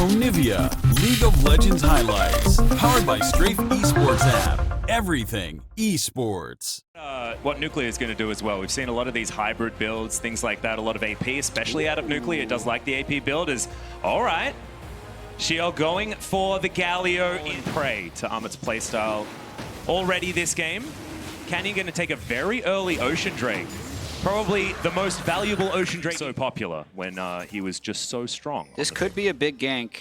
Onivia, League of Legends highlights, powered by Strafe Esports app. Everything esports. What Nuclear is going to do as well. We've seen a lot of these hybrid builds, things like that, a lot of AP, especially out of Nuclear. It does like the AP build is, all right. Shiel going for the Galio in prey to Amit's playstyle already this game. Canyon going to take a very early Ocean Drake. Probably the most valuable Ocean Drake. So popular when he was just so strong. This could be a big gank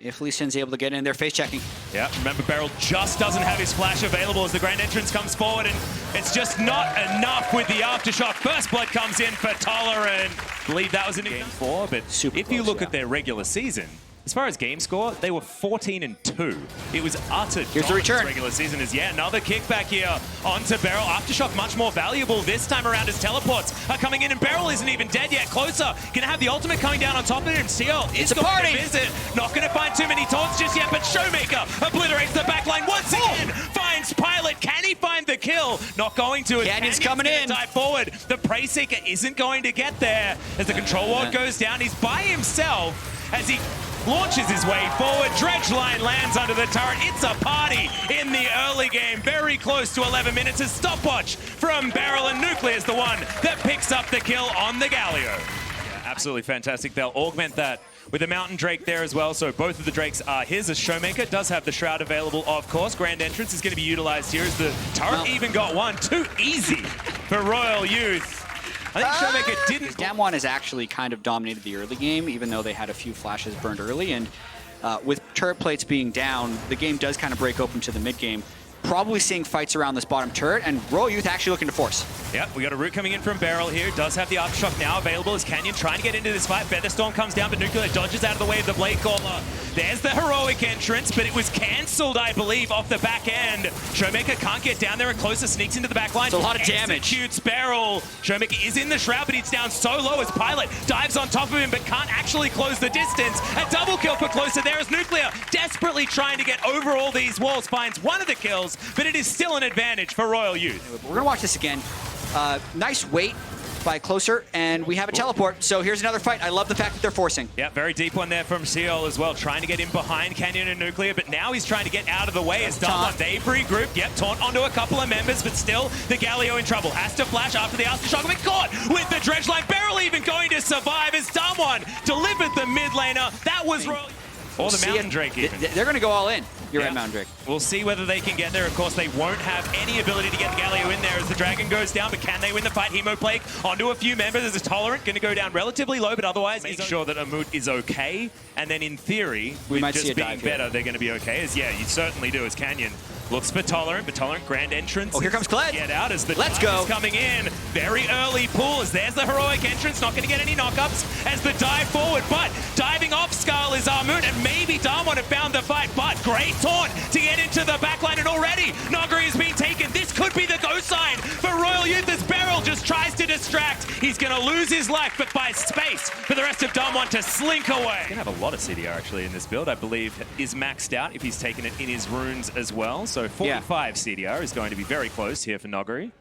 if Lee Sin's able to get in there face checking. Yeah, remember Beryl just doesn't have his flash available as the Grand Entrance comes forward, and it's just not enough with the Aftershock. First blood comes in for Tolerant. I believe that was in game 4, but Super if you close, look yeah. at their regular season, as far as game score, they were 14-2. It was utter Here's the return. Regular season is another kickback here onto Beryl. Aftershock much more valuable this time around as teleports are coming in, and Beryl isn't even dead yet. Closer, gonna have the ultimate coming down on top of him. Seal is going to visit. Not gonna find too many taunts just yet, but Showmaker obliterates the backline once again. Finds Pilot. Can he find the kill? Not going to. Canyon's coming in. Dive forward. The Prey Seeker isn't going to get there as the control ward goes down. He's by himself as he launches his way forward. Dredge line lands under the turret. It's a party in the early game. Very close to 11 minutes. A stopwatch from Beryl, and Nuclear is the one that picks up the kill on the Galio. Yeah, absolutely fantastic. They'll augment that with a Mountain Drake there as well. So both of the Drakes are his. As Showmaker does have the Shroud available, of course. Grand Entrance is going to be utilized here as the turret even got one. Too easy for Royal Youth. I think Showmaker didn't. Damwon has actually kind of dominated the early game, even though they had a few flashes burned early. And with turret plates being down, the game does kind of break open to the mid game. Probably seeing fights around this bottom turret, and Royal Youth actually looking to force. Yep, we got a root coming in from Beryl here. Does have the Aftershock now available as Canyon trying to get into this fight. Featherstorm comes down, but Nuclear dodges out of the way of the Blade Caller. There's the heroic entrance, but it was cancelled, I believe, off the back end. Showmaker can't get down there, and Closer sneaks into the back line. It's a lot of damage. Executes Beryl. Showmaker is in the Shroud, but he's down so low as Pilot dives on top of him, but can't actually close the distance. A double kill for Closer there as Nuclear desperately trying to get over all these walls. Finds one of the kills, but it is still an advantage for Royal Youth. We're gonna watch this again. Nice wait by Closer, and we have a teleport. So here's another fight. I love the fact that they're forcing. Yeah, very deep one there from Seal as well, trying to get in behind Canyon and Nuclear, but now he's trying to get out of the way as Damwon. They've regrouped. Yep, taunt onto a couple of members, but still the Galio in trouble. Has to flash after the Aftershock, but caught with the Dredge line. Beryl even going to survive as Damwon delivered the mid laner. That was Royal. Or the Mountain Drake even. They're going to go all in. You're right, Mountain Drake. We'll see whether they can get there. Of course, they won't have any ability to get the Galio in there as the Dragon goes down, but can they win the fight? Hemoplague onto a few members. There's a Tolerant going to go down relatively low, but otherwise make sure that Amut is okay. And then in theory, with just being better, they're going to be okay. As you certainly do as Canyon looks for Tolerant, but Tolerant Grand Entrance. Oh, here comes Kled. Get out as the Let's go. Is coming in. Very early pull as there's the heroic entrance. Not going to get any knockups as the dive forward, but diving off Skull is Amut, and maybe Damwon have found the fight, but great taunt to get into the backline, and already Nogari has been taken. This could be the go sign for Royal Youth as Beryl just tries to distract. He's going to lose his life, but buys space for the rest of Damwon to slink away. He's going to have a lot of CDR actually in this build. I believe is maxed out if he's taken it in his runes as well. So 45 CDR is going to be very close here for Nogari.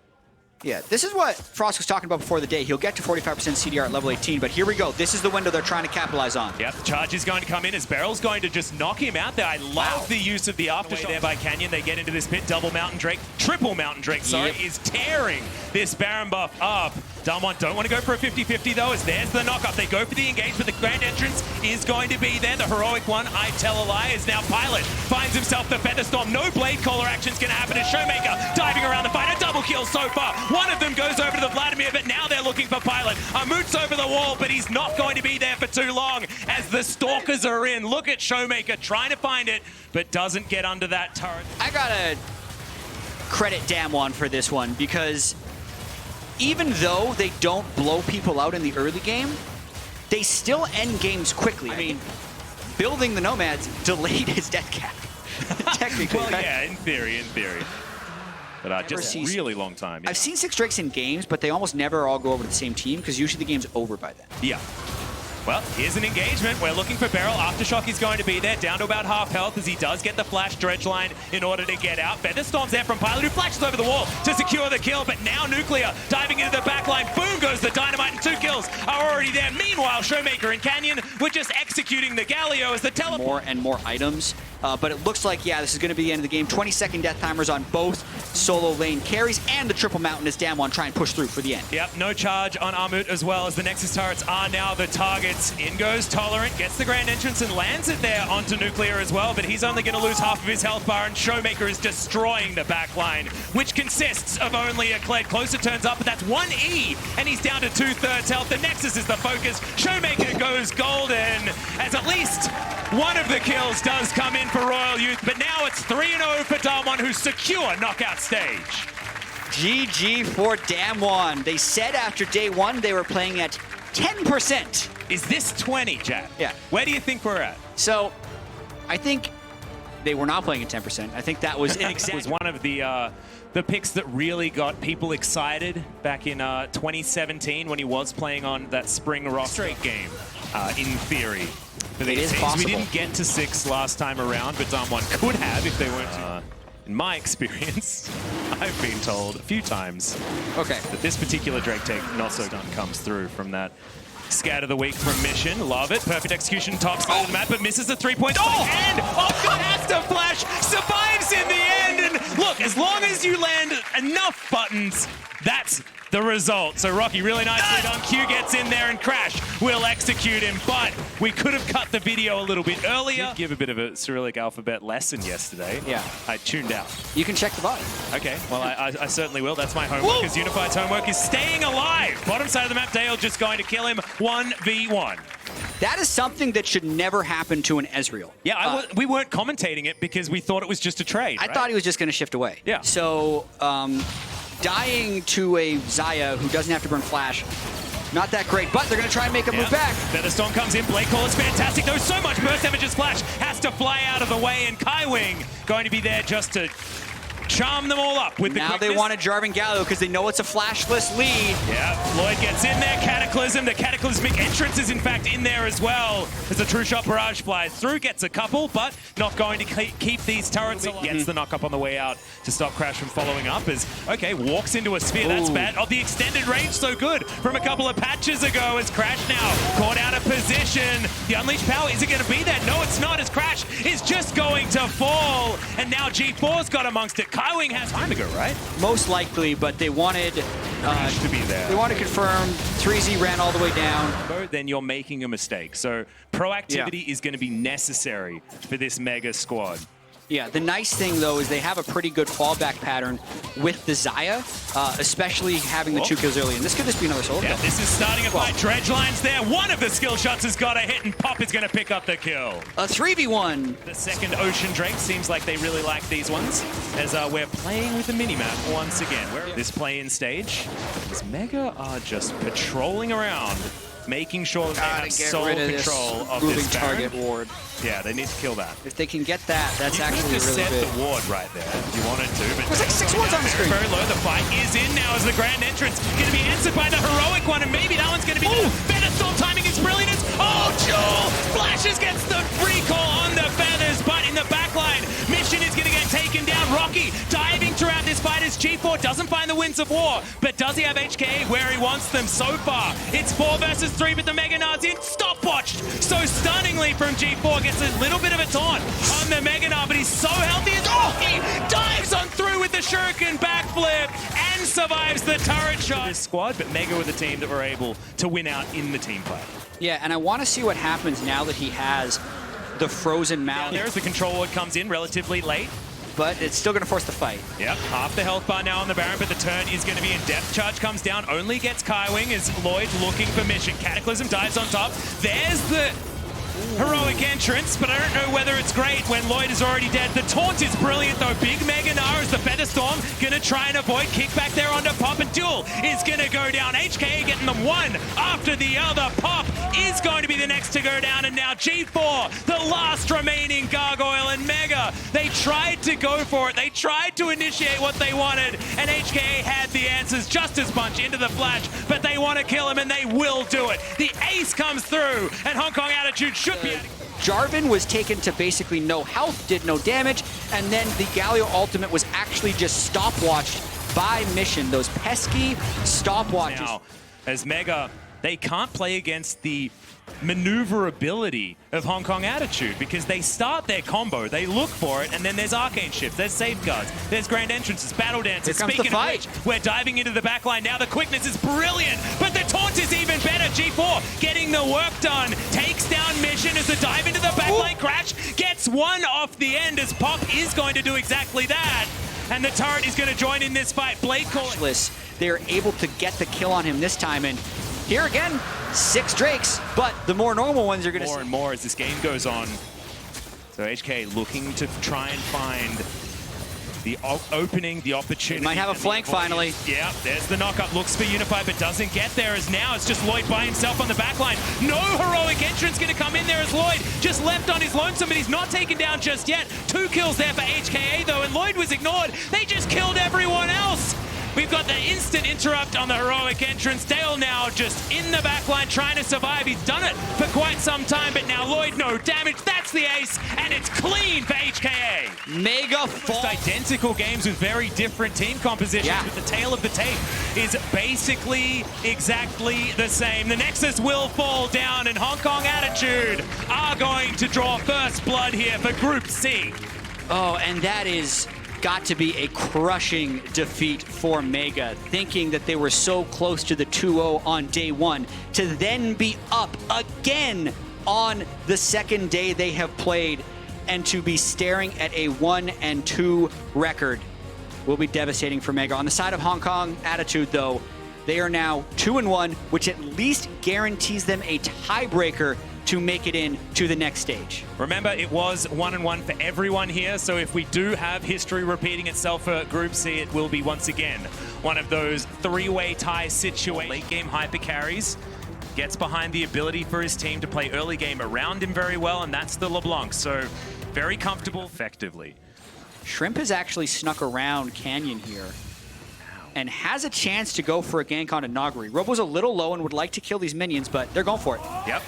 Yeah, this is what Frost was talking about before the day. He'll get to 45% CDR at level 18, but here we go. This is the window they're trying to capitalize on. Yep, the charge is going to come in as Beryl's going to just knock him out there. I love the use of the Aftershock there by Canyon. They get into this pit. Double Mountain Drake, triple Mountain Drake, sorry, is tearing this Baron buff up. Damwon don't want to go for a 50-50 though, as there's the knockup. They go for the engage, but the Grand Entrance is going to be there. The heroic one, I tell a lie, is now Pilot. Finds himself the Featherstorm. No Blade Caller action's going to happen as Showmaker diving around the fight. A double kill so far. One of them goes over to the Vladimir, but now they're looking for Pilot. Amut's over the wall, but he's not going to be there for too long as the Stalkers are in. Look at Showmaker trying to find it, but doesn't get under that turret. I gotta credit Damwon for this one, because even though they don't blow people out in the early game, they still end games quickly. I mean, building the Nomads delayed his death cap. Technically. Well, yeah, in theory. But just a really long time. Yeah. I've seen 6 Drakes in games, but they almost never all go over to the same team, because usually the game's over by then. Yeah. Well, here's an engagement. We're looking for Beryl. Aftershock is going to be there, down to about half health as he does get the flash dredge line in order to get out. Featherstorm's there from Pilot, who flashes over the wall to secure the kill, but now Nuclear diving into the back line. Boom goes the dynamite, and 2 kills are already there. Meanwhile, Showmaker and Canyon were just executing the Galio as the teleport. More and more items, but it looks like, yeah, this is going to be the end of the game. 20-second death timers on both solo lane carries, and the triple mountain as Damwon try and push through for the end. Yep, no charge on Armut as well, as the Nexus turrets are now the targets. In goes Tolerant, gets the grand entrance and lands it there onto Nuclear as well, but he's only going to lose half of his health bar, and Showmaker is destroying the back line, which consists of only a Kled. Closer turns up, but that's 1 E, and he's down to 2/3 health. The Nexus is the focus. Showmaker goes golden, as at least one of the kills does come in for Royal Youth, but now it's 3-0 for Damwon, who secure knockout stage. GG for Damwon. They said after day 1 they were playing at 10%. Is this 20, Jack? Yeah. Where do you think we're at? So, I think they were not playing at 10%. I think that was It was one of the picks that really got people excited back in 2017 when he was playing on that spring roster. Straight game, in theory. For It is teams. possible. We didn't get to 6 last time around, but Damwon could have if they weren't. In my experience, I've been told a few times that this particular Drake take not so done comes through from that scat of the week from Mission. Love it. Perfect execution, top side of the map, but misses the 3 points. Oh, and Oscar has to flash, survives in the end. And look, as long as you land enough buttons, that's the result. So Rocky, really nicely done. Q gets in there, and Crash will execute him, but we could have cut the video a little bit earlier. Give a bit of a Cyrillic alphabet lesson yesterday. Yeah. I tuned out. You can check the VOD. Okay, well, I certainly will. That's my homework, because Unified's homework is staying alive. Bottom side of the map, Dale just going to kill him 1v1. That is something that should never happen to an Ezreal. Yeah, we weren't commentating it because we thought it was just a trade, I thought he was just going to shift away. Yeah. So, dying to a Xayah who doesn't have to burn flash, not that great, but they're going to try and make a move back. Featherstorm comes in, Blake Call is fantastic. There's so much burst damage as Flash has to fly out of the way, and Kaiwing going to be there just to charm them all up with the quickness. Now they wanted Jarvan Galio because they know it's a flashless lead. Yeah, Lloyd gets in there, Cataclysm. The Cataclysmic entrance is in fact in there as well, as the True Shot Barrage flies through, gets a couple, but not going to keep these turrets alive. Gets the knock up on the way out to stop Crash from following up, as, okay, walks into a sphere, that's bad. Oh, the extended range so good from a couple of patches ago, as Crash now caught out of position. The Unleashed Power, is it going to be there? No, it's not, as Crash is just going to fall, and now G4's got amongst it. Kaiwing has time to go, right? Most likely, but they wanted to be there. They want to confirm 3Z ran all the way down. Then you're making a mistake. So proactivity is going to be necessary for this mega squad. Yeah, the nice thing, though, is they have a pretty good fallback pattern with the Xayah, especially having the 2 kills early. And this could just be another solo kill. This is starting a fight. Dredge line's there. One of the skill shots has got a hit, and Pop is going to pick up the kill. A 3v1. The second Ocean Drake seems like they really like these ones, as we're playing with the minimap once again. This play-in stage, as Mega are just patrolling around, making sure that they have sole control of moving this target ward. Yeah, they need to kill that. If they can get that, that's actually just really set big. the ward right there if you wanted to. But there's like 6 wards on the screen. Very low. The fight is in now as the grand entrance going to be answered by the heroic one, and maybe that one's going to be Featherstorm timing is brilliant. Oh, Jewel flashes, gets the recall on the feathers, but in the back line, Mission is going to get taken down. Rocky diving throughout this fight as G4 doesn't find the Winds of War, but does he have HKA where he wants them so far? It's 4 versus 3, but the Mega Nard's in, stopwatched so stunningly from G4, gets a little bit of a taunt on the Mega Nard, but he's so healthy as Rocky dives on through with the Shuriken backflip and survives the turret shot. This squad, but Mega were the team that were able to win out in the team play. Yeah, and I want to see what happens now that he has the frozen mount. There's the control ward comes in relatively late. But it's still going to force the fight. Yep, half the health bar now on the Baron, but the turn is going to be in depth. Charge comes down, only gets Kaiwing as Lloyd looking for Mission. Cataclysm dives on top. There's the heroic entrance, but I don't know whether it's great when Lloyd is already dead. The taunt is brilliant though. Big Mega Nard as the Featherstorm gonna try and avoid. Kick back there onto Pop, and Duel is gonna go down. HKA getting them one after the other. Pop is going to be there. the next to go down, and now G4, the last remaining Gargoyle, and Mega. They tried to go for it. They tried to initiate what they wanted, and HKA had the answers just as much into the flash, but they want to kill him, and they will do it. The ace comes through, and Hong Kong Attitude should be... Jarvan was taken to basically no health, did no damage, and then the Galio ultimate was actually just stopwatched by Mission. Those pesky stopwatches. Now, as Mega, they can't play against the maneuverability of Hong Kong Attitude because they start their combo, they look for it, and then there's arcane shifts, there's safeguards, there's grand entrances, battle dances. Here comes the fight. Of which, we're diving into the backline now. The quickness is brilliant, but the taunt is even better. G4 getting the work done, takes down Mission as the dive into the backline crash, gets one off the end as Pop is going to do exactly that. And the turret is going to join in this fight. Blade Call. They're able to get the kill on him this time, and here again, 6 Drakes, but the more normal ones are going to... More and more as this game goes on. So HK looking to try and find the opening, the opportunity. Might have a flank finally. Yeah, there's the knockup. Looks for Unify, but doesn't get there as now it's just Lloyd by himself on the backline. No heroic entrance going to come in there as Lloyd just left on his lonesome, but he's not taken down just yet. 2 kills there for HKA though, and Lloyd was ignored. They just killed everyone else. We've got the instant interrupt on the heroic entrance. Dale now just in the backline trying to survive. He's done it for quite some time, but now Lloyd, no damage. That's the ace, and it's clean for HKA. Mega fall. Identical games with very different team compositions, but the tail of the tape is basically exactly the same. The Nexus will fall down, and Hong Kong Attitude are going to draw first blood here for Group C. Oh, and that is... got to be a crushing defeat for Mega, thinking that they were so close to the 2-0 on day 1, to then be up again on the second day they have played, and to be staring at a 1-2 record will be devastating for Mega. On the side of Hong Kong Attitude, though, they are now 2-1, which at least guarantees them a tiebreaker to make it in to the next stage. Remember, it was 1-1 for everyone here, so if we do have history repeating itself for Group C, it will be once again one of those 3-way tie situations. Late game hyper carries, gets behind the ability for his team to play early game around him very well, and that's the LeBlanc, so very comfortable effectively. Shrimp has actually snuck around Canyon here and has a chance to go for a gank onto Nagari. Robo's a little low and would like to kill these minions, but they're going for it. Yep.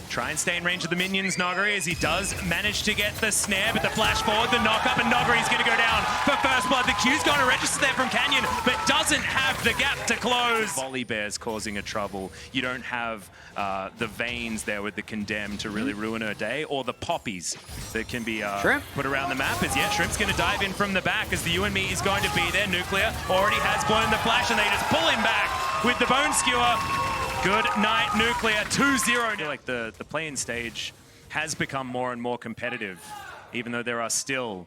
Try and stay in range of the minions, Nagari, as he does manage to get the snare, but the flash forward, the knock-up, and Nagari's going to go down for first blood. The Q's going to register there from Canyon, but doesn't have the gap to close. Volley Bear's causing a trouble. You don't have the Veins there with the Condemned to really ruin her day, or the Poppies that can be put around the map. As Shrimp's going to dive in from the back as the You and Me is going to be there. Nuclear already has blown the flash, and they just pull him back with the Bone Skewer. Good night, Nuclear, 2-0. I feel like the play-in stage has become more and more competitive, even though there are still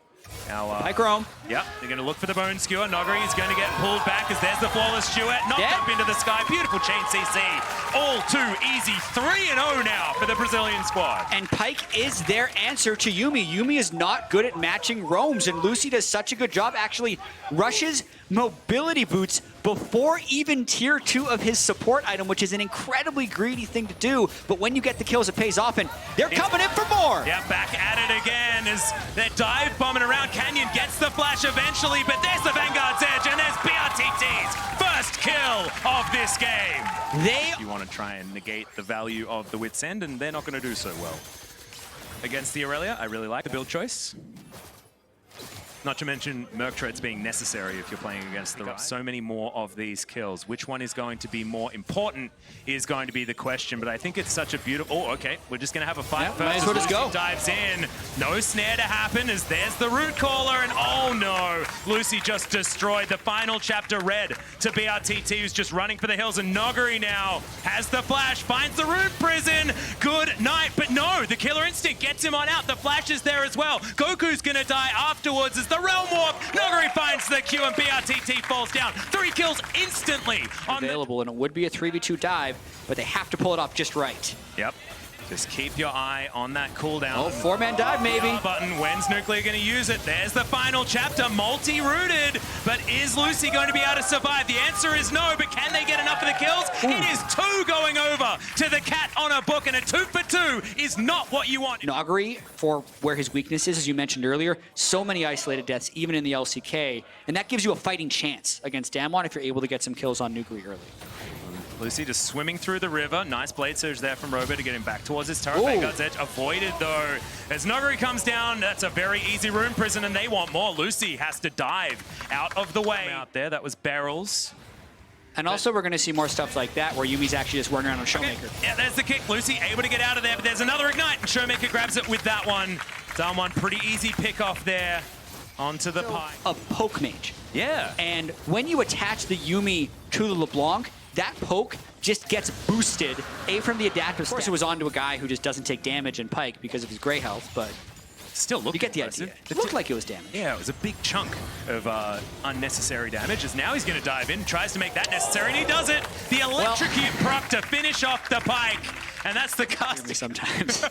our... Micro. Yep, they're going to look for the Bone Skewer. Nagari is going to get pulled back as there's the Flawless Duet. Knocked up into the sky. Beautiful chain CC. All too easy. 3-0 now for the Brazilian squad. And Pyke is their answer to Yuumi. Yuumi is not good at matching roams, and Lucy does such a good job, actually rushes mobility boots before even tier 2 of his support item, which is an incredibly greedy thing to do, but when you get the kills, it pays off, and they're coming in for more. Yeah, back at it again as they're dive bombing around. Canyon gets the flash eventually, but there's the Vanguard's Edge, and there's BRTT's first kill of this game. You want to try and negate the value of the Wit's End, and they're not going to do so well. Against the Aurelia, I really like the build choice. Not to mention Merc Treads being necessary if you're playing against the so many more of these kills. Which one is going to be more important is going to be the question, but I think it's such a beautiful... Oh, okay, we're just going to have a fight first. Might as well just go. Dives in. No snare to happen as there's the root caller, and oh no, Lucy just destroyed the final chapter red to BRTT, who's just running for the hills, and Nagari now has the flash, finds the root prison. Good night, but no, the Killer Instinct gets him on out. The flash is there as well. Goku's going to die afterwards as the Realm Warp. Nagari finds the Q and BRTT falls down. 3 kills instantly. Available, and it would be a 3v2 dive, but they have to pull it off just right. Yep. Just keep your eye on that cooldown. Oh, four-man dive, maybe. Button. When's Nuclear going to use it? There's the final chapter, multi-rooted. But is Lucy going to be able to survive? The answer is no, but can they get enough of the kills? Ooh. It is 2 going over to the cat on a book, and a 2 for 2 is not what you want. Nogri, for where his weakness is, as you mentioned earlier, so many isolated deaths, even in the LCK, and that gives you a fighting chance against Damwon if you're able to get some kills on Nugri early. Lucy just swimming through the river. Nice blade surge there from Robo to get him back towards his turret. Ooh. Vanguard's edge avoided though. As Nogari comes down, that's a very easy rune prison and they want more. Lucy has to dive out of the way. Out there, that was Barrels. And also we're going to see more stuff like that where Yumi's actually just running around on Showmaker. Okay. Yeah, there's the kick. Lucy able to get out of there, but there's another ignite and Showmaker grabs it with that one. Damwon, pretty easy pick off there onto the pie. A poke mage. Yeah. And when you attach the Yumi to the LeBlanc, that poke just gets boosted, from the adaptive. Of course, it was onto a guy who just doesn't take damage in Pike because of his gray health, but still looked you get the impressive. idea. It looked like it was damage. Yeah, it was a big chunk of unnecessary damage, as now he's going to dive in, tries to make that necessary, and he does it! The electrocute proc to finish off the Pike, and that's the cast. Sometimes.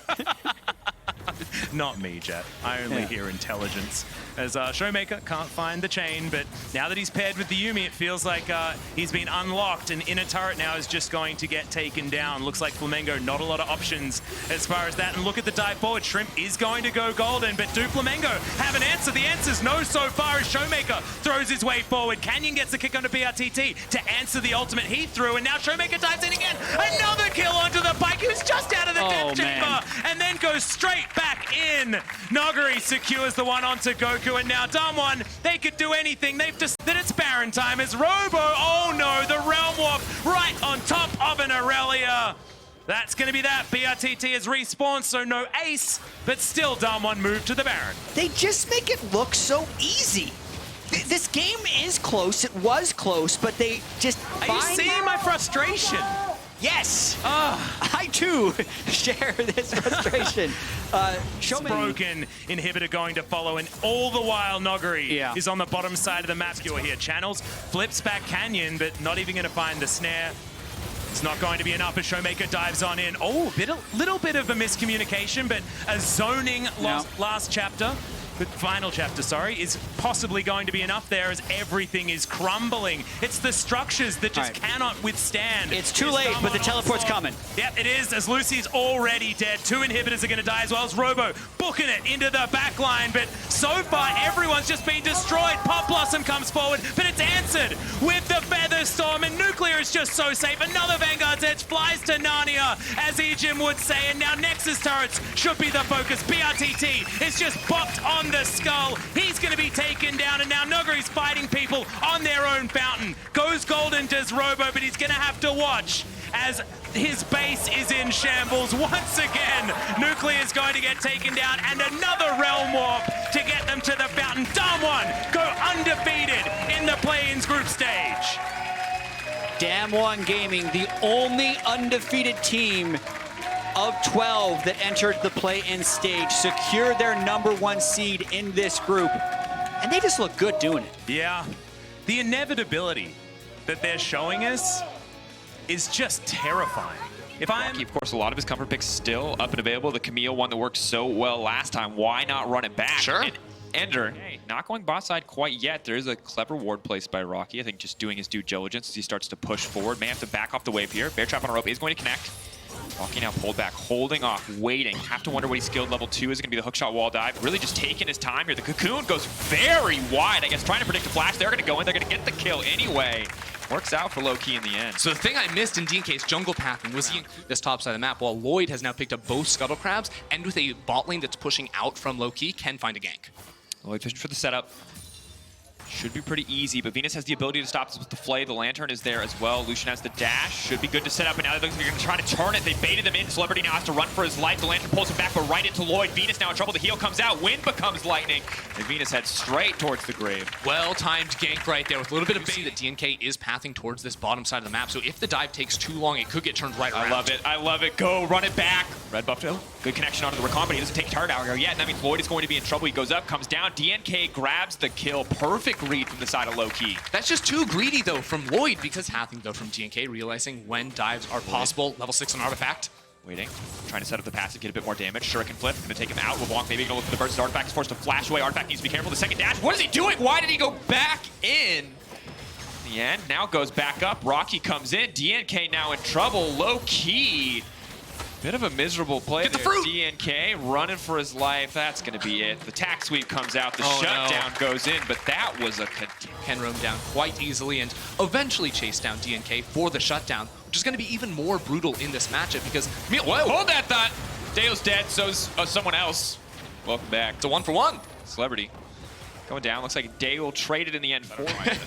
Not me, Jet. I only hear intelligence. As Showmaker can't find the chain, but now that he's paired with the Yuumi, it feels like he's been unlocked, and inner turret now is just going to get taken down. Looks like Flamengo, not a lot of options as far as that. And look at the dive forward. Shrimp is going to go golden, but do Flamengo have an answer? The answer's no so far as Showmaker throws his way forward. Canyon gets the kick onto BRTT to answer the ultimate he threw, and now Showmaker dives in again. Another kill onto the Pike, who's just out of the death chamber, and then goes straight back in. Nogari secures the one onto Goku, and now Damwon, they could do anything. They've decided it's Baron time as Robo, oh no, the Realm Warp right on top of an Aurelia. That's going to be that. BRTT has respawned, so no ace, but still Damwon moved to the Baron. They just make it look so easy. This game is close. It was close, but they just Are you seeing my frustration? Yes! I too share this frustration. Broken inhibitor going to follow, and all the while Nogari is on the bottom side of the map. You're here. Channels flips back Canyon, but not even going to find the snare. It's not going to be enough as Showmaker dives on in. Oh, little bit of a miscommunication, but a zoning last chapter. The final chapter, sorry, is possibly going to be enough there as everything is crumbling. It's the structures that just cannot withstand. It's too late, but the teleport's coming. Yep, it is, as Lucy's already dead. 2 inhibitors are going to die, as well as Robo booking it into the back line. But so far, everyone's just been destroyed. Pop Blossom comes forward, but it's answered with the Feather Storm, and Nuclear is just so safe. Another Vanguard's Edge flies to Narnia, as Ejim would say, and now Nexus turrets should be the focus. BRTT is just bopped on the skull. He's going to be taken down, and now Nogari's fighting people on their own fountain. Goes golden, does Robo, but he's going to have to watch as his base is in shambles once again. Nuclear is going to get taken down, and another Realm Warp to get them to the fountain. Damwon go undefeated in the play-ins group stage. Damwon Gaming, the only undefeated team of 12 that entered the play-in stage, secured their #1 seed in this group, and they just look good doing it. Yeah, the inevitability that they're showing us is just terrifying. Rocky, of course, a lot of his comfort picks still up and available. The Camille one that worked so well last time, why not run it back? Sure. And Ender, hey, not going bot side quite yet. There is a clever ward placed by Rocky. I think just doing his due diligence as he starts to push forward. May have to back off the wave here. Bear Trap on a rope is going to connect. Rocky now pulled back, holding off, waiting. Have to wonder what he's skilled. Level 2 is going to be the hookshot wall dive. Really just taking his time here. The Cocoon goes very wide. I guess trying to predict a flash. They're going to go in. They're going to get the kill anyway. Works out for low-key in the end. So the thing I missed in DNK's jungle pathing was he included this top side of the map, while Lloyd has now picked up both Scuttle Crabs, and with a bot lane that's pushing out from low-key, can find a gank. Lloyd fishing for the setup. Should be pretty easy, but Venus has the ability to stop this with the Flay. The Lantern is there as well. Lucian has the dash. Should be good to set up, and now they're going to try to turn it. They baited them in. Celebrity now has to run for his life. The Lantern pulls him back, but right into Lloyd. Venus now in trouble. The heal comes out. Wind becomes lightning, and Venus heads straight towards the grave. Well-timed gank right there with a little bit of bait. That DNK is pathing towards this bottom side of the map, so if the dive takes too long, it could get turned right around. I love it. I love it. Go, run it back. Red buff, oh, good connection onto the recon, but he doesn't take turret out yet, and that means Lloyd is going to be in trouble. He goes up, comes down. DNK grabs the kill. Perfect read from the side of low-key. That's just too greedy, though, from Lloyd, because pathing, though, from DNK, realizing when dives are possible. Level 6 on Artifact. Waiting, trying to set up the passive, get a bit more damage. Shuriken flip, gonna take him out. LeBlanc maybe gonna look for the burst. Artifact is forced to flash away. Artifact needs to be careful. The second dash, what is he doing? Why did he go back in? In the end, now goes back up. Rocky comes in. DNK now in trouble. Low key. Bit of a miserable play. Get the there. fruit. DNK running for his life. That's gonna be it. The tack sweep comes out. The shutdown goes in, but that was a Can roam down quite easily and eventually chase down DNK for the shutdown, which is going to be even more brutal in this matchup because Whoa, hold that thought. Dale's dead, so's someone else. Welcome back. It's a 1-for-1. Celebrity going down. Looks like Dale traded in the end for it.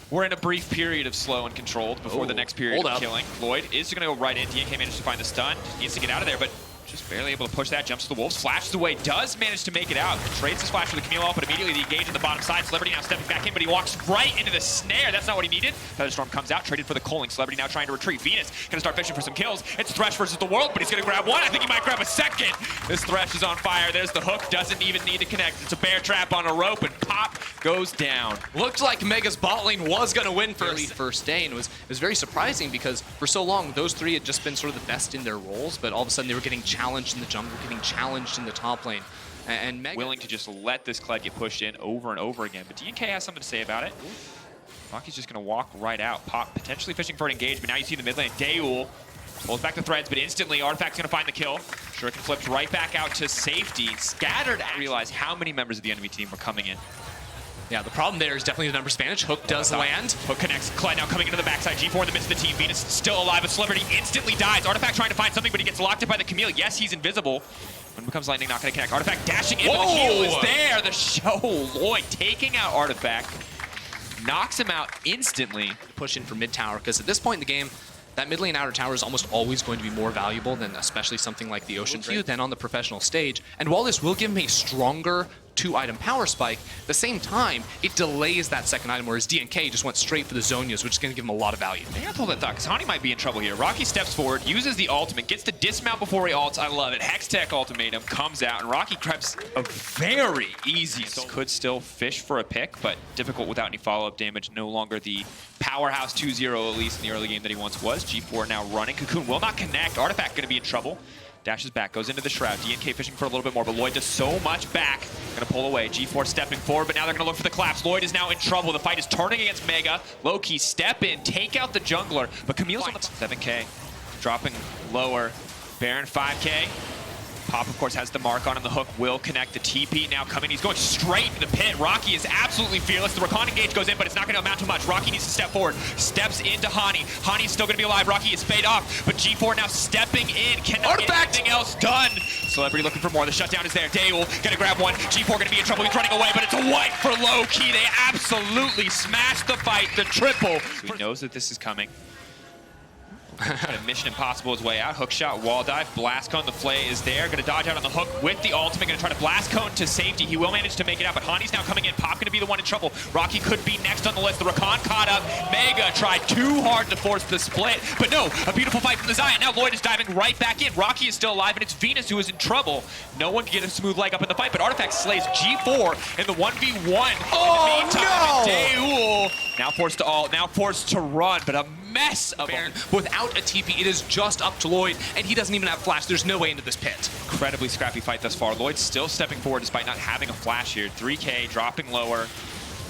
We're in a brief period of slow and controlled before the next period of killing. Lloyd is going to go right in. DNK managed to find the stun. Needs to get out of there, but just barely able to push that. Jumps to the Wolves. Flashes away. Does manage to make it out. Trades his flash for the Camille off, but immediately the engage on the bottom side. Celebrity now stepping back in, but he walks right into the snare. That's not what he needed. Featherstorm comes out. Traded for the Culling. Celebrity now trying to retreat. Venus going to start fishing for some kills. It's Thresh versus the World, but he's going to grab one. I think he might grab a second. This Thresh is on fire. There's the hook. Doesn't even need to connect. It's a bear trap on a rope, and Pop goes down. Looked like Mega's bot lane was going to win for the first day, and it was very surprising because for so long, those three had just been sort of the best in their roles, but all of a sudden they were getting challenged in the jungle, getting challenged in the top lane. And Mega willing to just let this Kled get pushed in over and over again. But DNK has something to say about it. Rocky's just going to walk right out. Pop potentially fishing for an engage, but now you see the mid lane. Daewoo pulls back the threads, but instantly Artifact's going to find the kill. Shuriken flips right back out to safety. Scattered. I realize how many members of the enemy team were coming in. Yeah, the problem there is definitely the number Spanish. Hook does land. Hook connects. Kled now coming into the backside. G4 in the midst of the team. Venus still alive, but Celebrity instantly dies. Artifact trying to find something, but he gets locked in by the Camille. Yes, he's invisible. When it becomes lightning, not going to connect. Artifact dashing in, but the heal is there. The show. Lloyd taking out Artifact. Knocks him out instantly. Push in for mid tower, because at this point in the game, that mid lane outer tower is almost always going to be more valuable than especially something like the Ocean View than on the professional stage. And while this will give him a stronger 2-item power spike, at the same time, it delays that second item, whereas DNK just went straight for the Zonias, which is going to give him a lot of value. I can't hold that thought, because Hani might be in trouble here. Rocky steps forward, uses the ultimate, gets to dismount before he ults. I love it. Hextech ultimatum comes out, and Rocky grabs a very easy. Could still fish for a pick, but difficult without any follow-up damage. No longer the powerhouse 2-0, at least in the early game that he once was. G4 now running. Cocoon will not connect. Artifact going to be in trouble. Dashes back, goes into the Shroud. DNK fishing for a little bit more, but Lloyd does so much back. Gonna pull away. G4 stepping forward, but now they're gonna look for the collapse. Lloyd is now in trouble. The fight is turning against Mega. Low-key step in, take out the jungler, but Camille's on the 7K. Dropping lower. Baron 5K. Pop, of course, has the mark on him. The hook will connect. The TP now coming. He's going straight into the pit. Rocky is absolutely fearless. The Rakan engage goes in, but it's not going to amount to much. Rocky needs to step forward. Steps into Hani. Hani's still going to be alive. Rocky is fade off, but G4 now stepping in. Cannot get anything else done. Celebrity looking for more. The shutdown is there. Daewoo going to grab one. G4 going to be in trouble. He's running away, but it's a wipe for low key. They absolutely smashed the fight. The triple. So he knows that this is coming. Mission Impossible his way out. Hook shot, wall dive, blast cone. The flay is there. Going to dodge out on the hook with the ultimate. Going to try to blast cone to safety. He will manage to make it out, but Hani's now coming in. Pop going to be the one in trouble. Rocky could be next on the list. The Rakan caught up. Mega tried too hard to force the split, but no, a beautiful fight from the Zion. Now Lloyd is diving right back in. Rocky is still alive, and it's Venus who is in trouble. No one can get a smooth leg up in the fight, but Artifact slays G4 in the 1v1. Oh, in the meantime, Daewoo now forced to ult, now forced to run, but a mess of Baron. Without a TP, it is just up to Lloyd, and he doesn't even have flash. There's no way into this pit. Incredibly scrappy fight thus far. Lloyd still stepping forward despite not having a flash here. 3K dropping lower.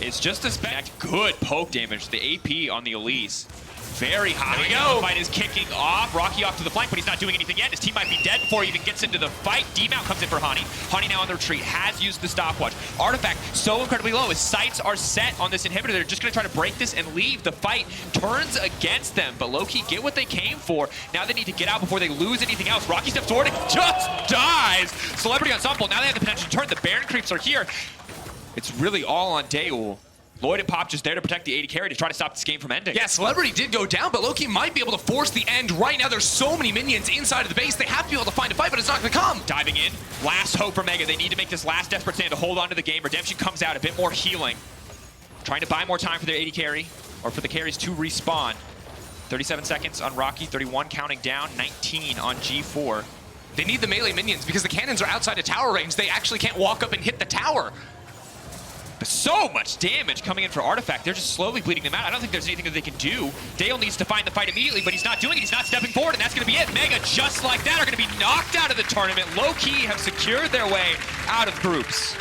It's just a good poke damage. The AP on the Elise. Very high. There we go. The fight is kicking off. Rocky off to the flank, but he's not doing anything yet. His team might be dead before he even gets into the fight. D-mount comes in for Hani. Hani now on the retreat, has used the stopwatch. Artifact so incredibly low. His sights are set on this inhibitor. They're just going to try to break this and leave. The fight turns against them, but low-key get what they came for. Now they need to get out before they lose anything else. Rocky steps forward and just dies. Celebrity Ensemble, now they have the potential to turn. The Baron creeps are here. It's really all on Daewoo. Lloyd and Pop just there to protect the AD carry to try to stop this game from ending. Yeah, Celebrity did go down, but Loki might be able to force the end right now. There's so many minions inside of the base. They have to be able to find a fight, but it's not going to come. Diving in. Last hope for Mega. They need to make this last desperate stand to hold on to the game. Redemption comes out, a bit more healing. Trying to buy more time for their AD carry, or for the carries to respawn. 37 seconds on Rocky, 31 counting down, 19 on G4. They need the melee minions because the cannons are outside of tower range. They actually can't walk up and hit the tower. But so much damage coming in for Artifact. They're just slowly bleeding them out. I don't think there's anything that they can do. Dale needs to find the fight immediately, but he's not doing it. He's not stepping forward, and that's going to be it. Mega, just like that, are going to be knocked out of the tournament. Low-key have secured their way out of groups.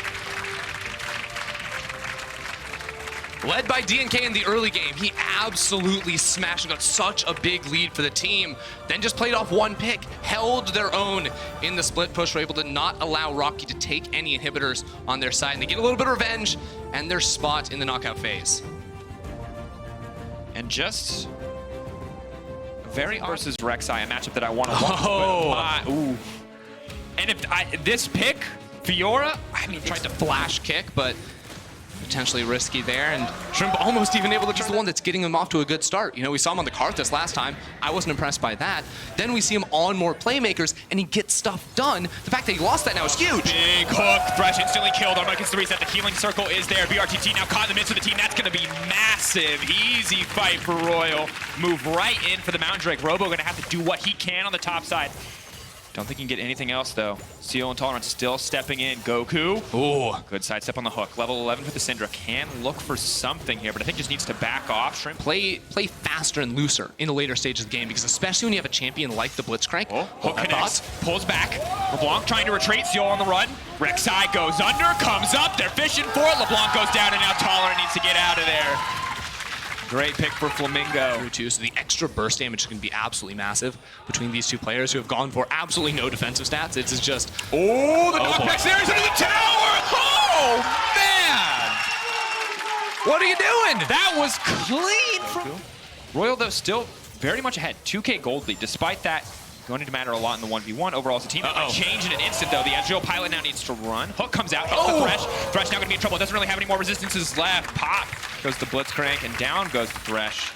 Led by DNK in the early game, he absolutely smashed and got such a big lead for the team. Then just played off one pick, held their own in the split push, were able to not allow Rocky to take any inhibitors on their side. And they get a little bit of revenge and their spot in the knockout phase. And just very versus Rek'Sai, a matchup that I want to watch. Ooh. And if this pick, Fiora, I mean, Tried to flash kick, but potentially risky there, and Shrimp almost even able to just the one that's getting him off to a good start. You know, we saw him on the Karthus last time. I wasn't impressed by that. Then we see him on more playmakers, and he gets stuff done. The fact that he lost that now is huge. Big hook. Thresh instantly killed. Arma gets the reset. The healing circle is there. BRTT now caught in the midst of the team. That's going to be massive. Easy fight for Royal. Move right in for the Mountain Drake. Robo going to have to do what he can on the top side. Don't think he can get anything else, though. Seal Intolerance still stepping in. Goku. Ooh. Good sidestep on the hook. Level 11 for the Syndra. Can look for something here, but I think just needs to back off. Shrimp. Play faster and looser in the later stages of the game, because especially when you have a champion like the Blitzcrank. Oh, hook connects. Pulls back. LeBlanc trying to retreat. Seal on the run. Rek'Sai goes under. Comes up. They're fishing for it. LeBlanc goes down, and now Tolerant needs to get out of there. Great pick for Flamingo. So the extra burst damage is going to be absolutely massive between these two players who have gone for absolutely no defensive stats. It's just... Oh, the knockback series into the tower! Oh, man! What are you doing? That was clean from... Royal, though, still very much ahead. 2K gold lead. Despite that, going to matter a lot in the 1v1 overall as a team. Change in an instant, though. The Ezreal pilot now needs to run. Hook comes out. The Thresh. Thresh now going to be in trouble. Doesn't really have any more resistances left. Pop goes the Blitzcrank, and down goes the Thresh.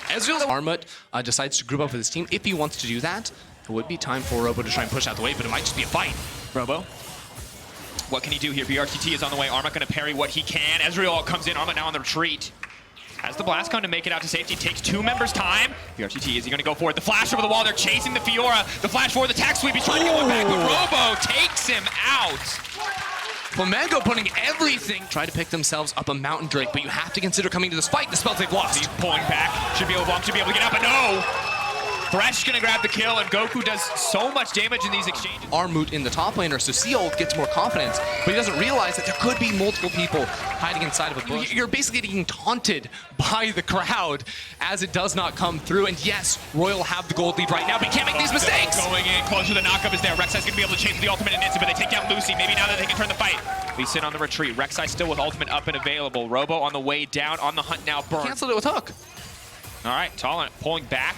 Ezreal's Armut decides to group up with his team. If he wants to do that, it would be time for Robo to try and push out the wave, but it might just be a fight. Robo. What can he do here? BRTT is on the way. Armut going to parry what he can. Ezreal comes in. Armut now on the retreat. Has the blast cone to make it out to safety. Takes 2 members' time. BRTT, is he going to go for it? The flash over the wall. They're chasing the Fiora. The flash forward, the tack sweep. He's trying to get one back, but Robo takes him out. Flamengo putting everything. Try to pick themselves up a Mountain Drake, but you have to consider coming to this fight. The spells they've lost. He's pulling back. Should be able to get up, but no! Thresh gonna grab the kill, and Goku does so much damage in these exchanges. Armut in the top laner, so Seal gets more confidence, but he doesn't realize that there could be multiple people hiding inside of a bush. You're basically getting taunted by the crowd as it does not come through, and yes, Royal have the gold lead right now, but he can't make these mistakes! Going in, closer, the knockup is there. Rek'Sai's gonna be able to chase with the ultimate in an instant, but they take down Lucy. Maybe now that they can turn the fight. Lee Sin on the retreat. Rek'Sai still with ultimate up and available. Robo on the way down, on the hunt now. Burn. Canceled it with Hook. All right, Tolerant pulling back,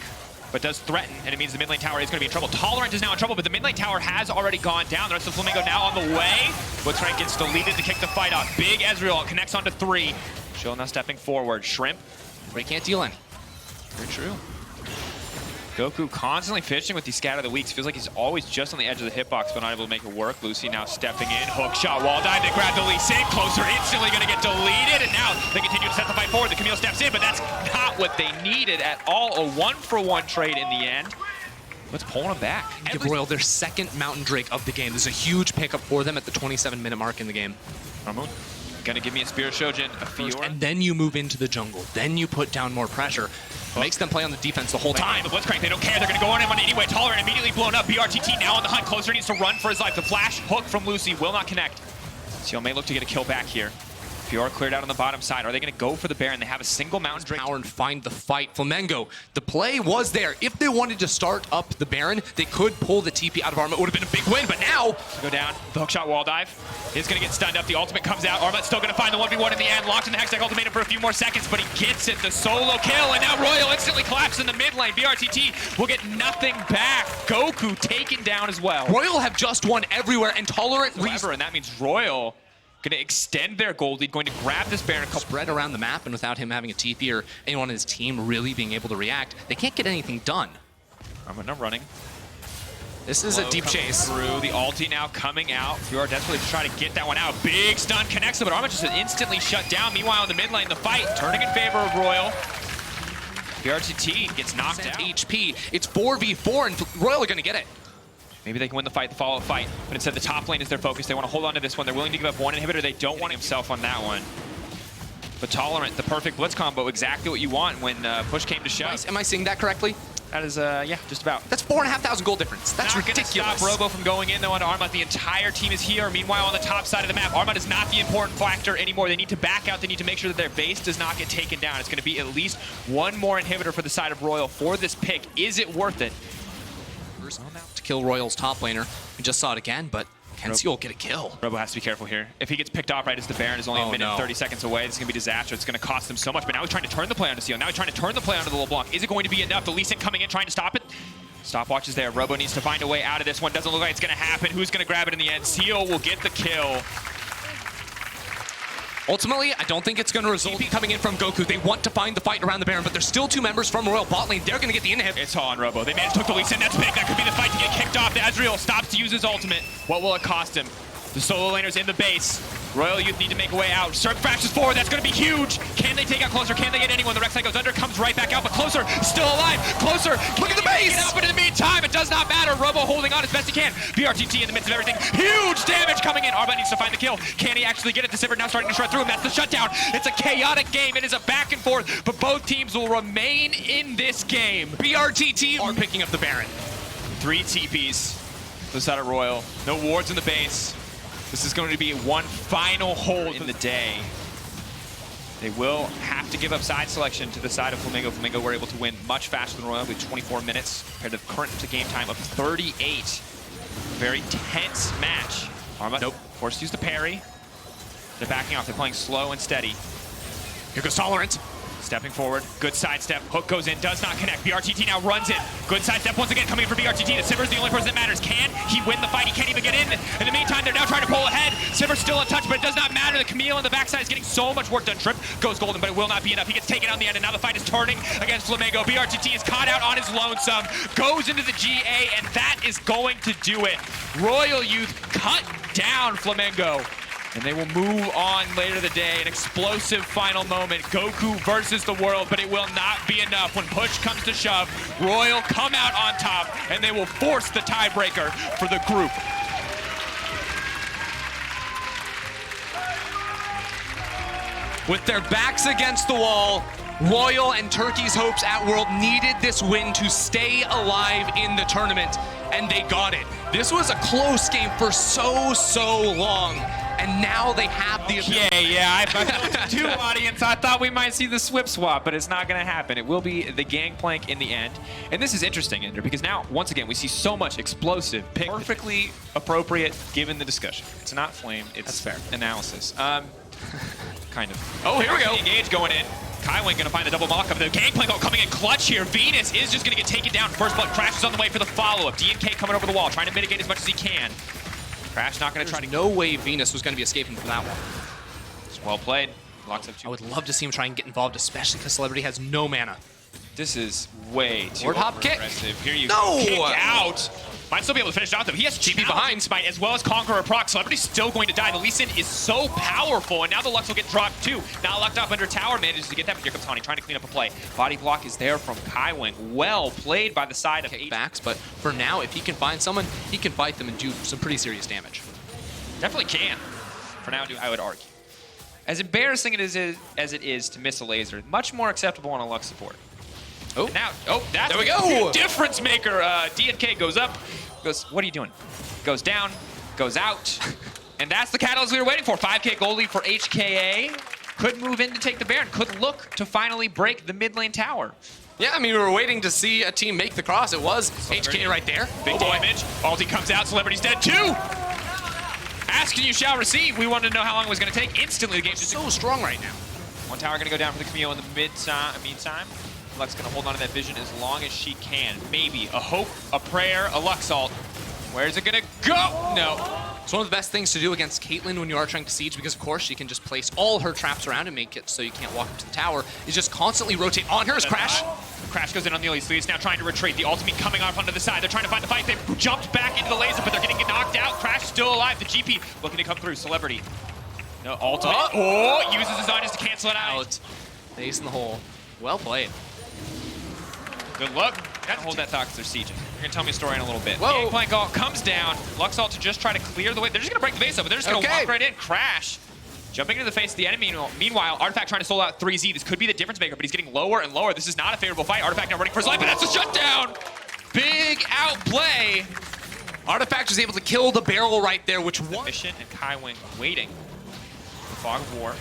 but does threaten, and it means the mid lane tower is going to be in trouble. Tolerant is now in trouble, but the mid lane tower has already gone down. The rest of Flamingo now on the way. Blitzcrank gets deleted to kick the fight off. Big Ezreal connects onto 3. Shill now stepping forward. Shrimp. But he can't deal any. Very true. Goku constantly fishing with these Scatter the Weeks. Feels like he's always just on the edge of the hitbox, but not able to make it work. Lucy now stepping in. Hook shot, wall dive. They grab the Lee Sin. Closer, instantly going to get deleted. And now they continue to set the fight forward. The Camille steps in, but that's not what they needed at all. A 1-for-1 trade in the end. What's pulling them back? Give Royal their second Mountain Drake of the game. This is a huge pickup for them at the 27-minute mark in the game. Ramoon gonna give me a Spirit Shojin, a Fiora. And then you move into the jungle. Then you put down more pressure. Makes them play on the defense the whole time. The Blitzcrank, they don't care. They're gonna go on him anyway. Tolerant immediately blown up. BRTT now on the hunt. Closer needs to run for his life. The flash hook from Lucy will not connect. Seal may look to get a kill back here. Fiora cleared out on the bottom side. Are they going to go for the Baron? They have a single Mountain Drake. Power and find the fight. Flamengo, the play was there. If they wanted to start up the Baron, they could pull the TP out of Armut. It would have been a big win, but now... Go down. The hookshot wall dive is going to get stunned up. The ultimate comes out. Armut's still going to find the 1v1 in the end. Locked in the Hextech ultimatum for a few more seconds, but he gets it. The solo kill, and now Royal instantly collapses in the mid lane. BRTT will get nothing back. Goku taken down as well. Royal have just won everywhere, and Tolerant and that means Royal going to extend their gold lead, going to grab this Baron. Spread around the map, and without him having a TP or anyone on his team really being able to react, they can't get anything done. Armut now running. This is a deep chase. Through the ulti now coming out. Fiora desperately to try to get that one out. Big stun connects him, but Armut just instantly shut down. Meanwhile, in the mid lane, the fight turning in favor of Royal. BRTT gets knocked out. HP. It's 4v4, and Royal are going to get it. Maybe they can win the fight, the follow-up fight, but instead the top lane is their focus. They want to hold on to this one. They're willing to give up one inhibitor. They don't want himself on that one. But Tolerant, the perfect blitz combo, exactly what you want when push came to shove. Am I seeing that correctly? That is, yeah, just about. That's 4,500 gold difference. That's not ridiculous. Not gonna stop Robo from going in though onto Armut. The entire team is here. Meanwhile, on the top side of the map, Armut is not the important factor anymore. They need to back out. They need to make sure that their base does not get taken down. It's going to be at least one more inhibitor for the side of Royal for this pick. Is it worth it? To kill Royal's top laner. We just saw it again, but Kenzie will get a kill. Robo has to be careful here. If he gets picked off right as the Baron is only a minute and 30 seconds away, this is going to be disaster. It's going to cost them so much. But now he's trying to turn the play onto Seal. Now he's trying to turn the play onto the LeBlanc. Is it going to be enough? The Lee Sin coming in, trying to stop it. Stopwatch is there. Robo needs to find a way out of this one. Doesn't look like it's going to happen. Who's going to grab it in the end? Seal will get the kill. Ultimately, I don't think it's going to result coming in from Goku. They want to find the fight around the Baron, but there's still 2 members from Royal bot lane. They're going to get the inhib. It's all on Robo. They managed to hook the Lee Sin. That's big. That could be the fight to get kicked off. The Ezreal stops to use his ultimate. What will it cost him? The solo laner's in the base. Royal Youth need to make a way out. Cirque crashes forward. That's going to be huge. Can they take out Closer? Can they get anyone? The Rek'Sai goes under, comes right back out, but Closer still alive. Closer, look at the base! Get out, but in the meantime, it does not matter. Robo holding on as best he can. BRTT in the midst of everything. Huge damage coming in. Arba needs to find the kill. Can he actually get it? The Sivir now starting to shred through him. That's the shutdown. It's a chaotic game. It is a back and forth, but both teams will remain in this game. BRTT are picking up the Baron. 3 TPs. The side of Royal. No wards in the base. This is going to be one final hold in the day. They will have to give up side selection to the side of Flamingo. Flamingo were able to win much faster than Royal with 24 minutes compared to the current game time of 38. Very tense match. Arma, nope, forced to use the parry. They're backing off. They're playing slow and steady. Here goes Tolerant. Stepping forward, good sidestep, hook goes in, does not connect. BRTT now runs in. Good sidestep once again coming in for BRTT. The Sivir's the only person that matters. Can he win the fight? He can't even get in. In the meantime, they're now trying to pull ahead. Sivir's still untouched, but it does not matter. The Camille on the backside is getting so much work done. Trip goes golden, but it will not be enough. He gets taken out in the end, and now the fight is turning against Flamingo. BRTT is caught out on his lonesome, goes into the GA, and that is going to do it. Royal Youth cut down Flamingo. And they will move on later in the day. An explosive final moment. Goku versus the world, but it will not be enough. When push comes to shove, Royal come out on top, and they will force the tiebreaker for the group. With their backs against the wall, Royal and Turkey's hopes at World needed this win to stay alive in the tournament, and they got it. This was a close game for so long. And now they have the ability. Yeah, I too, audience. I thought we might see the swip swap, but it's not going to happen. It will be the gangplank in the end. And this is interesting, Ender, because now, once again, we see so much explosive, perfectly appropriate given the discussion. It's not flame, it's analysis. Kind of. Oh, here we go. Engage going in. Kaiwing going to find a double mock-up. The gangplank coming in clutch here. Venus is just going to get taken down. First blood crashes on the way for the follow-up. DNK coming over the wall, trying to mitigate as much as he can. Crash not going to try to... no way Venus was going to be escaping from that one. It's well played. Locks up 2. I would love to see him try and get involved, especially because Celebrity has no mana. This is way too Lord hop kick. aggressive. Here you No! go. Kick out. Might still be able to finish it out, though. He has TP behind Smite as well as Conqueror proc. Celebrity's still going to die. The Lee Sin is so powerful, and now the Lux will get dropped too. Now locked up under tower, manages to get that, but here comes Hani trying to clean up a play. Body block is there from Kaiwing. Well played by the side of backs, but for now, if he can find someone, he can fight them and do some pretty serious damage. Definitely can. For now, I would argue. As embarrassing as it is to miss a laser, much more acceptable on a Lux support. Oh, now, that's there we go. Difference maker. DNK goes up, goes, what are you doing? Goes down, goes out. And that's the catalyst we were waiting for. 5K gold lead for HKA. Could move in to take the Baron. Could look to finally break the mid lane tower. Yeah, I mean, we were waiting to see a team make the cross. It was HKA right there. Big damage. Ulti comes out. Celebrity's dead too. Ask and you shall receive. We wanted to know how long it was going to take. Instantly, the game's just so strong right now. One tower going to go down for the Camille in the meantime. Lux going to hold on to that vision as long as she can. Maybe a hope, a prayer, a Lux ult. Where's it going to go? No. It's one of the best things to do against Caitlyn when you are trying to siege, because of course she can just place all her traps around and make it so you can't walk up to the tower. Is just constantly rotate on her as Crash. Crash goes in on the elite sleeves, now trying to retreat. The ultimate coming off onto the side. They're trying to find the fight. They've jumped back into the laser, but they're getting knocked out. Crash still alive. The GP looking to come through. Celebrity. No, ultimate. Oh, uses his Zonius to cancel it out. The ace in the hole. Well played. Good luck. Gotta hold that thought because they're sieging. You're gonna tell me a story in a little bit. Whoa. Gangplank ult comes down. Luxalt to just try to clear the way. They're just gonna break the base up, but they're just gonna walk right in, crash. Jumping into the face of the enemy. Meanwhile, Artifact trying to solo out 3Z. This could be the difference maker, but he's getting lower and lower. This is not a favorable fight. Artifact now running for his life, but that's a shutdown. Big outplay. Artifact was able to kill the barrel right there, which won. Mission and Kai Wing waiting. The fog of war.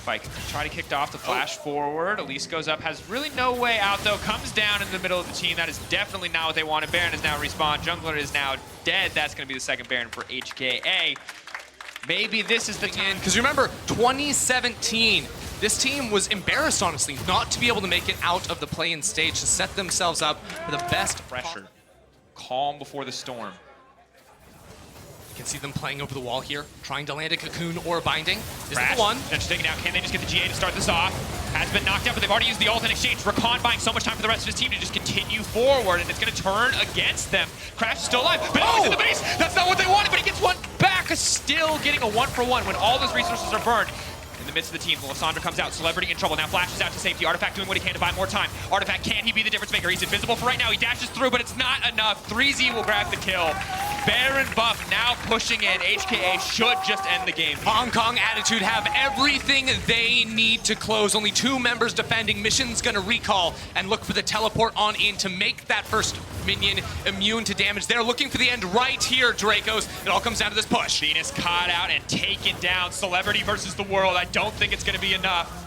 Spike try to kick off the flash forward. Elise goes up, has really no way out though. Comes down in the middle of the team. That is definitely not what they wanted. Baron is now respawned. Jungler is now dead. That's going to be the second Baron for HKA. Maybe this is the time. Because remember, 2017, this team was embarrassed, honestly, not to be able to make it out of the play-in stage to set themselves up for the best Pressure. Calm before the storm. You can see them playing over the wall here, trying to land a cocoon or a binding. This is Crash. the one. They're just taking out. Can they just get the GA to start this off? Has been knocked out, but they've already used the ult in exchange. Rakan buying so much time for the rest of his team to just continue forward, and it's going to turn against them. Crash is still alive, but he's in the base. That's not what they wanted, but he gets one back. Still getting a 1-for-1 when all those resources are burned. In the midst of the team, Lysandra comes out. Celebrity in trouble. Now flashes out to safety. Artifact doing what he can to buy more time. Artifact, can he be the difference maker? He's invisible for right now. He dashes through, but it's not enough. 3Z will grab the kill. Baron buff now pushing in. HKA should just end the game. Hong Kong Attitude have everything they need to close. Only 2 members defending. Mission's gonna recall and look for the teleport on in to make that first minion immune to damage. They're looking for the end right here, Dracos. It all comes down to this push. Venus caught out and taken down. Celebrity versus the world. I don't think it's gonna be enough.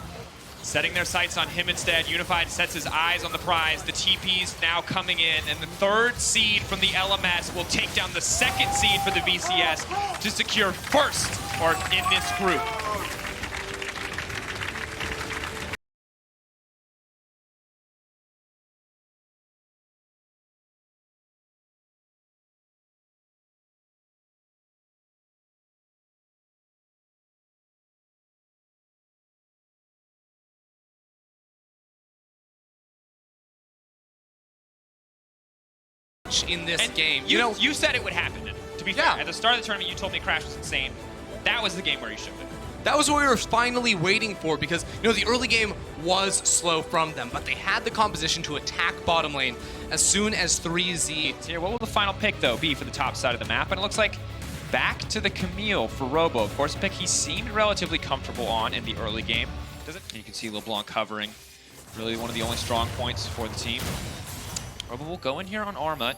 Setting their sights on him instead. Unified sets his eyes on the prize. The TP's now coming in, and the 3rd seed from the LMS will take down the 2nd seed for the VCS to secure first or in this group. In this game. You said it would happen. To be fair, at the start of the tournament, you told me Crash was insane. That was the game where he should have. That was what we were finally waiting for because, the early game was slow from them, but they had the composition to attack bottom lane as soon as 3Z. Here, what will the final pick, though, be for the top side of the map? And it looks like back to the Camille for Robo. Of course, a pick he seemed relatively comfortable on in the early game. You can see LeBlanc covering. Really one of the only strong points for the team. Robo will go in here on Armut.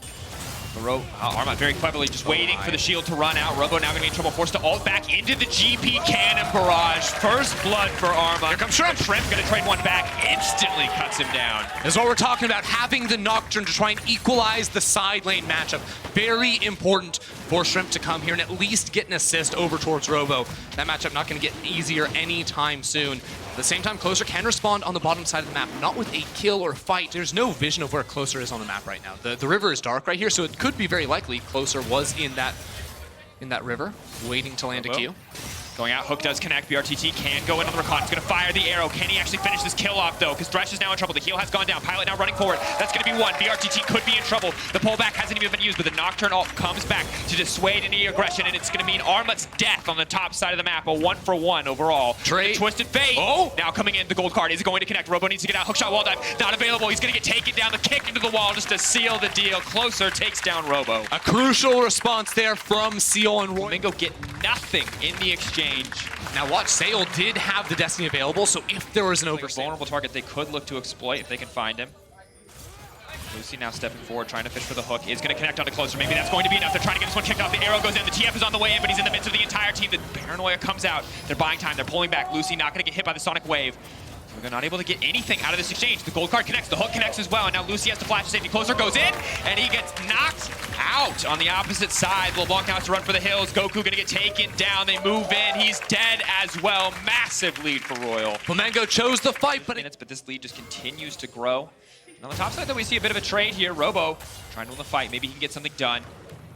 Armut very cleverly just waiting for the shield to run out. Robo now going to be in trouble, forced to ult back into the GP cannon barrage. First blood for Armut. Here comes Shrimp. Shrimp going to trade one back, instantly cuts him down. That's what we're talking about, having the Nocturne to try and equalize the side lane matchup. Very important for Shrimp to come here and at least get an assist over towards Robo. That matchup not going to get easier anytime soon. At the same time, Closer can respond on the bottom side of the map, not with a kill or fight. There's no vision of where Closer is on the map right now. The river is dark right here, so it could be very likely Closer was in that river, waiting to land a Q. Going out, Hook does connect. BRTT can go into the Rakan. He's going to fire the arrow. Can he actually finish this kill off, though? Because Thresh is now in trouble. The heal has gone down. Pilot now running forward. That's going to be one. BRTT could be in trouble. The pullback hasn't even been used, but the Nocturne ult comes back to dissuade any aggression, and it's going to mean Armut's death on the top side of the map. A 1-for-1 overall. Trade. Twisted Fate. Now coming in, the gold card. Is it going to connect? Robo needs to get out. Hookshot wall dive. Not available. He's going to get taken down. The kick into the wall just to seal the deal. Closer takes down Robo. A crucial response there from Seal and Roy. Flamingo get nothing in the exchange. Now watch, Sale did have the Destiny available, so if there was an overstay. Vulnerable target they could look to exploit if they can find him. Lucy now stepping forward, trying to fish for the hook. Is going to connect onto Closer. Maybe that's going to be enough. They're trying to get this one kicked off. The arrow goes in. The TF is on the way in, but he's in the midst of the entire team. The paranoia comes out. They're buying time. They're pulling back. Lucy not going to get hit by the Sonic Wave. So they're not able to get anything out of this exchange. The gold card connects. The hook connects as well. And now Lucy has to flash to safety. Closer goes in, and he gets knocked out on the opposite side. LeBlanc now has to run for the hills. Goku going to get taken down. They move in. He's dead as well. Massive lead for Royal. Flamengo chose the fight, but this lead just continues to grow. And on the top side, though, we see a bit of a trade here. Robo trying to win the fight. Maybe he can get something done.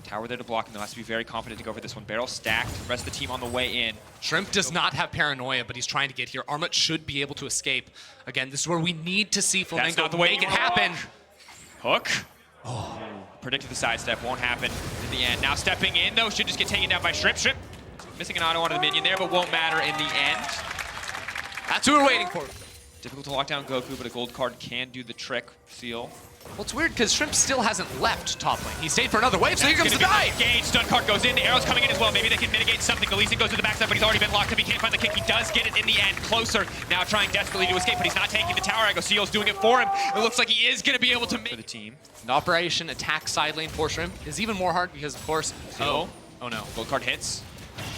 Tower there to block him, though. Has to be very confident to go for this one. Barrel stacked. The rest of the team on the way in. Shrimp does not have paranoia, but he's trying to get here. Armut should be able to escape. Again, this is where we need to see Flamengo make it happen. Hook. Oh. Predicted the sidestep. Won't happen in the end. Now stepping in, though, should just get taken down by Shrimp. Shrimp missing an auto onto the minion there, but won't matter in the end. That's who we're waiting for. Difficult to lock down Goku, but a gold card can do the trick. Seal Well, it's weird because Shrimp still hasn't left top lane. He stayed for another wave, so here comes the dive! Gage, stun card goes in, the arrow's coming in as well. Maybe they can mitigate something. Gleason goes to the backside, but he's already been locked up. He can't find the kick. He does get it in the end. Closer, now trying desperately to escape, but he's not taking the tower angle. Seal's doing it for him. It looks like he is going to be able to make For the team. And Operation Attack side lane for Shrimp is even more hard because, of course... Seal. Oh no. Gold card hits.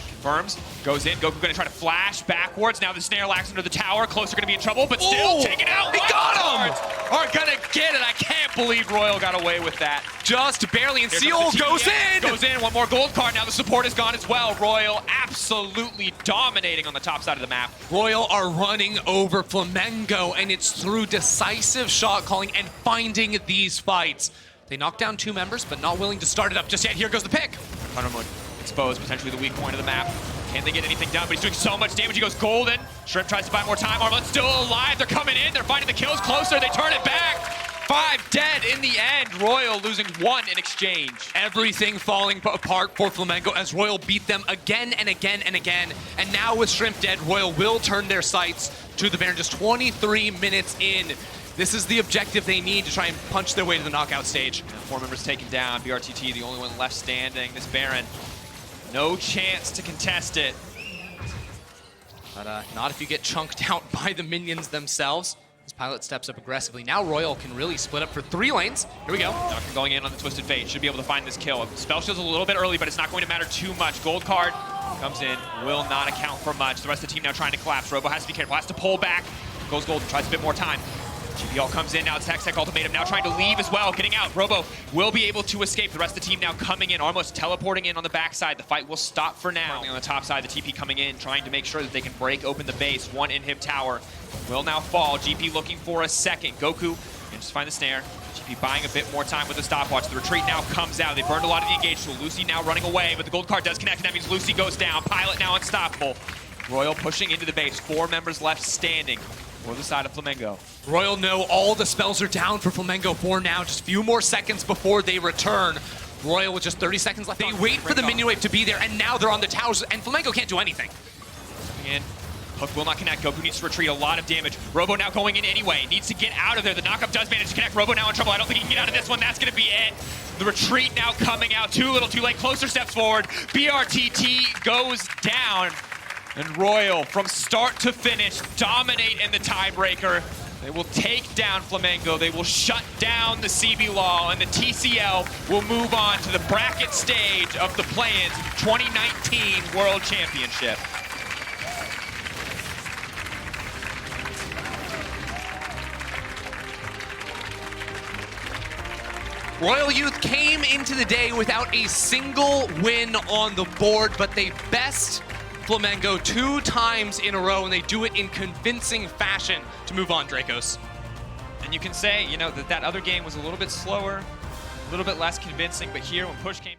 Confirms. Goes in. Goku gonna try to flash backwards. Now the snare lacks under the tower. Closer gonna be in trouble, but still taken out. He got him! Are gonna get it. I can't believe Royal got away with that. Just barely, and Here Seal comes the goes TPS. in! Goes in. One more gold card. Now the support is gone as well. Royal absolutely dominating on the top side of the map. Royal are running over Flamengo, and it's through decisive shot calling and finding these fights. They knock down 2 members, but not willing to start it up just yet. Here goes the pick. Huntermoon exposed, potentially the weak point of the map. Can they get anything done? But he's doing so much damage. He goes golden. Shrimp tries to buy more time. Armlet's still alive. They're coming in. They're finding the kills closer. They turn it back. 5 dead in the end. Royal losing 1 in exchange. Everything falling apart for Flamengo as Royal beat them again and again and again. And now with Shrimp dead, Royal will turn their sights to the Baron just 23 minutes in. This is the objective they need to try and punch their way to the knockout stage. 4 members taken down. BRTT, the only one left standing. This Baron, no chance to contest it. But not if you get chunked out by the minions themselves. This Pilot steps up aggressively. Now Royal can really split up for 3 lanes. Here we go. Doctor going in on the Twisted Fate. Should be able to find this kill. Spell Shield's a little bit early, but it's not going to matter too much. Gold card comes in. Will not account for much. The rest of the team now trying to collapse. Robo has to be careful. Has to pull back. Goes golden. Tries a bit more time. GPL comes in now. It's Tech Ultimatum now trying to leave as well. Getting out. Robo will be able to escape. The rest of the team now coming in. Almost teleporting in on the backside. The fight will stop for now. On the top side, the TP coming in, trying to make sure that they can break open the base. 1 inhib tower will now fall. GP looking for a second. Goku can just find the snare. GP buying a bit more time with the stopwatch. The retreat now comes out. They burned a lot of the engage tool. Lucy now running away, but the gold card does connect, and that means Lucy goes down. Pilot now unstoppable. Royal pushing into the base. 4 members left standing for the side of Flamengo. Royal know all the spells are down for Flamengo for now. Just a few more seconds before they return. Royal with just 30 seconds left. They wait for the minion wave to be there, and now they're on the towers, and Flamengo can't do anything. In. Hook will not connect. Goku needs to retreat. A lot of damage. Robo now going in anyway. Needs to get out of there. The knockup does manage to connect. Robo now in trouble. I don't think he can get out of this one. That's going to be it. The retreat now coming out. Too little, too late. Closer steps forward. BRTT goes down. And Royal, from start to finish, dominate in the tiebreaker. They will take down Flamengo. They will shut down the CB Law, and the TCL will move on to the bracket stage of the play-ins 2019 World Championship. Royal Youth came into the day without a single win on the board, but they best Flamengo 2 times in a row, and they do it in convincing fashion to move on, Dracos. And you can say, you know, that other game was a little bit slower, a little bit less convincing, but here when push came